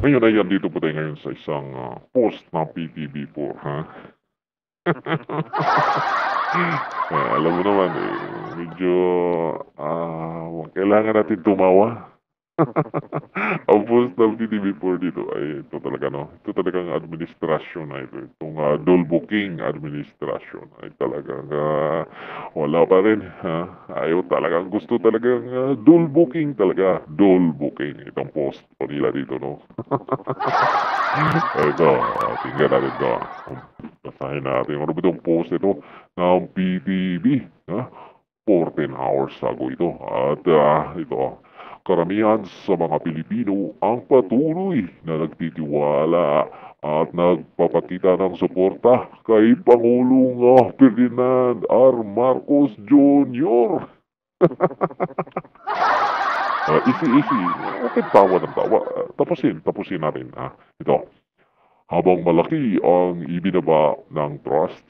Ngayon ay andito po tayo ngayon sa isang, post ng PTV4, ha. Alam mo naman, medyo, kailangan natin tumawa. Ang post ng PTV4 dito ay ito talaga 'no, ito talagang administrasyon na ito, itong, Dolbo King administrasyon ay talagang, wala pa rin, ayaw talagang gusto talagang, Dolbo King talaga, Dolbo King itong post po nila dito 'no. Ito, tingnan natin 'to, basahin natin ano ba itong post ito ng PTV, 14 hours ago ito at, ito. Karamihan sa mga Pilipino ang patuloy na nagtitiwala at nagpapakita ng suporta kay Pangulong Ferdinand R. Marcos Jr. Easy. Okay, tawa ng tawa. Tapusin natin. Ito. Habang malaki ang ibinaba ng trust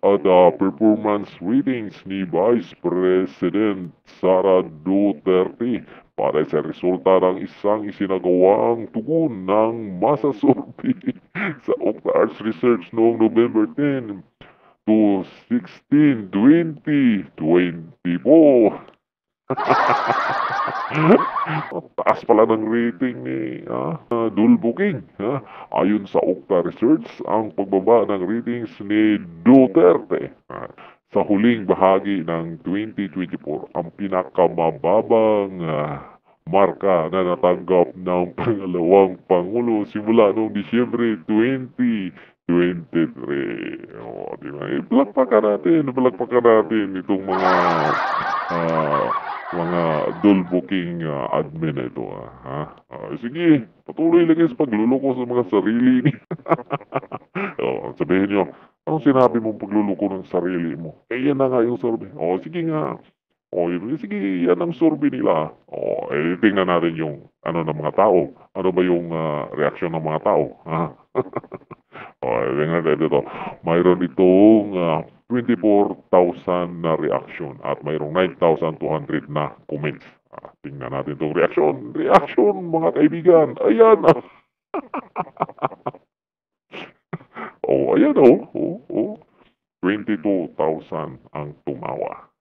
at performance ratings ni Vice President Sara Duterte para sa resulta ng isang isinagawang tugon ng masa survey sa Okta Arts Research noong November 10 to 16, 2024. Taas pala ng rating ni Dulbo King. Ayon sa Okta Research, ang pagbaba ng ratings ni Duterte sa huling bahagi ng 2024 ang pinakamababang marka na natanggap ng pangalawang Pangulo simula noong Disyembre 2023. Diba? Palakpakan natin itong mga Dolbo King admin na ito. Sige, patuloy lang sa pagluloko sa mga sarili ni. Sabihin nyo, anong sinabi mong pagluloko ng sarili mo? Yan na nga yung survey. Sige nga. Sige, yan ang survey nila. Tingnan natin yung ano ng mga tao. Ano ba yung reaksyon ng mga tao? Tingnan natin ito. Mayroon itong 24,000 na reaction at mayroong 9,200 na comments. Tingnan natin itong reaction. Reaction, mga kaibigan. Ayan. Ayan 22,000 ang tumawa.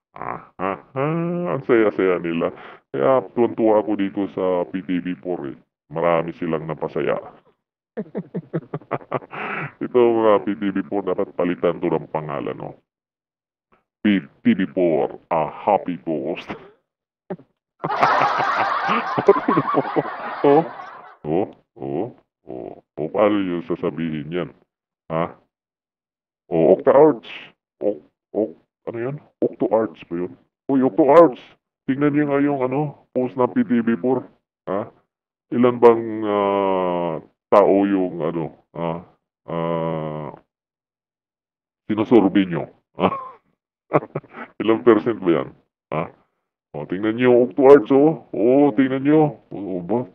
Ang saya-saya nila. Kaya tuwan-tuwa ako dito sa PTV4 eh. Marami silang napasaya. Ito mga PTV4, dapat palitan to ng pangalan, no? PTV4, a happy post. oh, oh, oh, paano nyo sasabihin yan? Octa Arts. O, ano yan? Octo Arts ba yun? Octo Arts. Tingnan niyo nga yung post ng PTV4. Ilan bang tao yung sinusurvey nyo? Ilang percent ba yan? Tingnan nyo yung Octo Arts, tingnan nyo.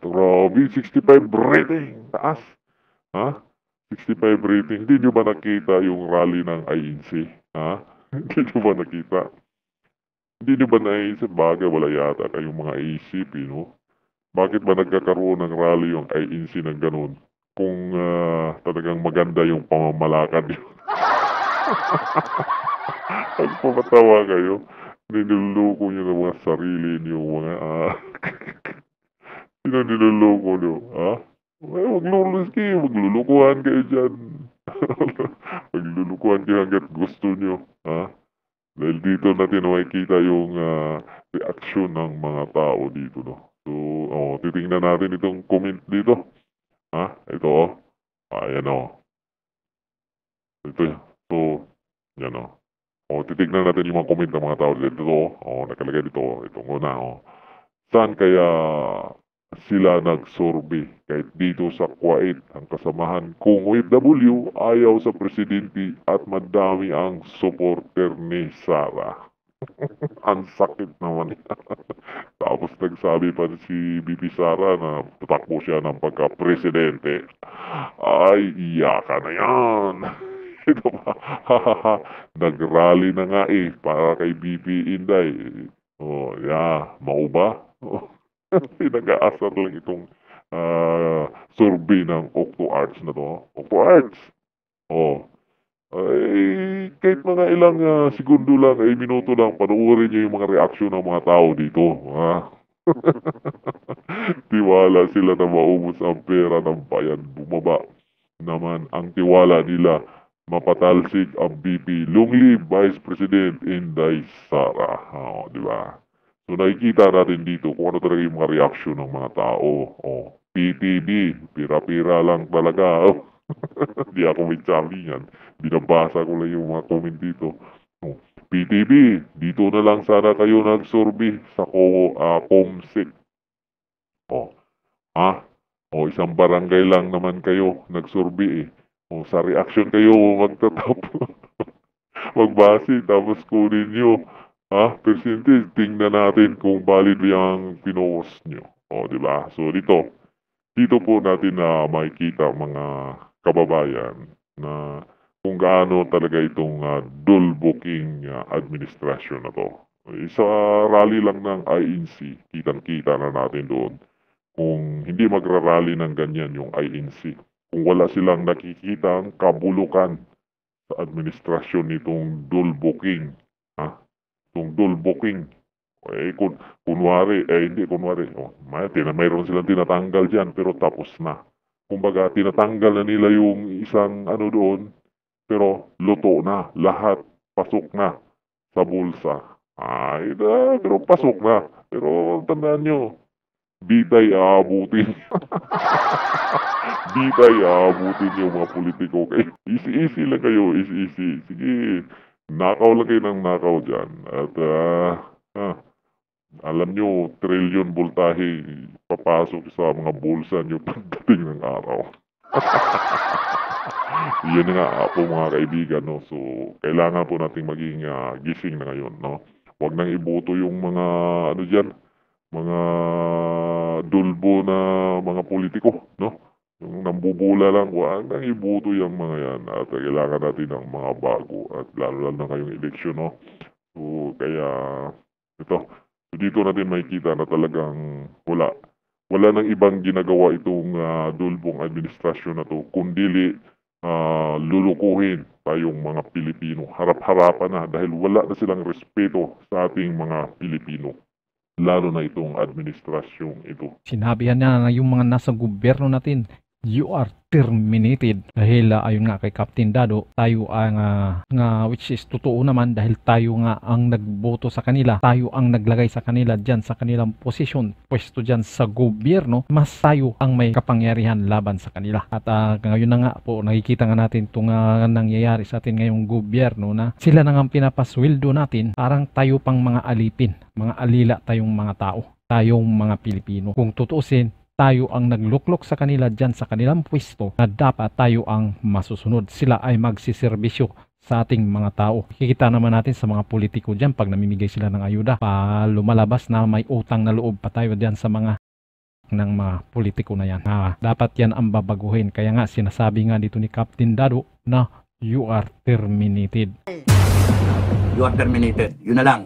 Grabe, 65 rating. Taas. 65 rating. Hindi nyo ba nakita yung rally ng INC? Hindi nyo ba nakita? Hindi nyo ba naisip bagay wala yata kayong mga isip, Bakit ba nagkakaroon ng rally yung INC ng ganun? Kung talagang maganda yung pamamalakad nyo. Nagpapatawa kayo. Niluluko nyo ng mga sarili nyo, mga sino niluluko nyo, maglulukuhan kayo dyan. Maglulukuhan kayo hanggat gusto nyo, Dahil dito natin makikita yung reaksyon ng mga tao dito, no? So, titingnan natin itong comment dito. Ito, ayan Ito, so, yan titignan natin yung mga comment ng mga tao dito. Nakalagay dito. Itong una, Saan kaya sila nag-survey? Kahit dito sa Kuwait, ang kasamahan kong OFW ayaw sa presidente at madami ang supporter ni Sara. Ang sakit naman. Tapos nagsabi pa si BP Sara na tatakbo siya ng pagka-presidente. Ay, iyakan na yan. Ito pa, nag-rally na nga para kay BP Inday. Yeah, mau ba? Pinag-aasar lang itong survey ng OctoArts na to. OctoArts! Oh, ay kahit mga ilang segundo lang, ay minuto lang, panoorin niyo yung mga reaksyon ng mga tao dito. Tiwala sila na maubos ang pera ng bayan. Bumaba naman ang tiwala nila. Mapatalsik ang BP. Long live Vice President Inday Sara. Di ba? So nakikita natin dito kung ano talaga yung mga reaksyon ng mga tao. PTB, pira-pira lang talaga. Di ako may Charlie yan. Binabasa ko lang yung mga comment dito. PTB, dito na lang sana kayo nag-survey sa Comsec. Oh, isang barangay lang naman kayo nag-survey eh. Sa reaction kayo magtatap. Magbase, tapos kunin nyo. Percentage, tingnan natin kung valid yung pinost nyo. Di ba? So, dito po natin na makikita mga kababayan na kung gaano talaga itong dull booking administration na to. Sa rally lang ng INC, kitang-kita na natin doon kung hindi magrarally ng ganyan yung INC. Kung wala silang nakikitang kabulukan sa administrasyon nitong dull booking. Itong dull booking. Hindi kunwari. Mayroon silang tinatanggal dyan pero tapos na. Kumbaga, tinatanggal na nila yung isang doon, pero luto na. Lahat pasok na sa bulsa. Pero pasok na. Pero tandaan nyo, di tayo aabutin. Di tayo aabutin yung mga politiko. Easy lang kayo, easy. Sige, nakaw lang kayo ng nakaw dyan. At, alam nyo, trilyon voltahe papasok sa mga bulsa nyo pagdating ng araw. Yan nga po mga kaibigan, no? So, kailangan po nating maging gising na ngayon, no? Huwag nang iboto yung mga, mga dulbo na mga politiko, no? Yung nambubula lang, huwag nang iboto yung mga yan. At kailangan natin ng mga bago at lalo na ngayong eleksyon, no? So, kaya, dito natin makikita na talagang wala nang ibang ginagawa itong dulbong administrasyon na to, kundi lulukuhin tayong mga Pilipino. Harap-harapan na dahil wala na silang respeto sa ating mga Pilipino. Lalo na itong administrasyong ito. Sinabihan niya na yung mga nasa gobyerno natin, you are terminated. Dahil ayun nga kay Captain Dado, tayo ang which is totoo naman dahil tayo nga ang nagboto sa kanila, tayo ang naglagay sa kanila dyan sa kanilang posisyon, pwesto dyan sa gobyerno, mas tayo ang may kapangyarihan laban sa kanila. At ngayon na nga po, nakikita nga natin itong nangyayari sa atin ngayong gobyerno na sila na nga pinapasweldo natin, parang tayo pang mga alipin, mga alila tayong mga tao, tayong mga Pilipino. Kung tutuusin, tayo ang nagluklok sa kanila dyan sa kanilang pwesto na dapat tayo ang masusunod. Sila ay magsiservisyo sa ating mga tao. Kikita naman natin sa mga politiko dyan pag namimigay sila ng ayuda. Lumalabas na may utang na loob pa tayo dyan sa mga politiko na yan. Dapat yan ang babaguhin. Kaya nga sinasabi nga dito ni Captain Dado na you are terminated. You are terminated. Yun na lang.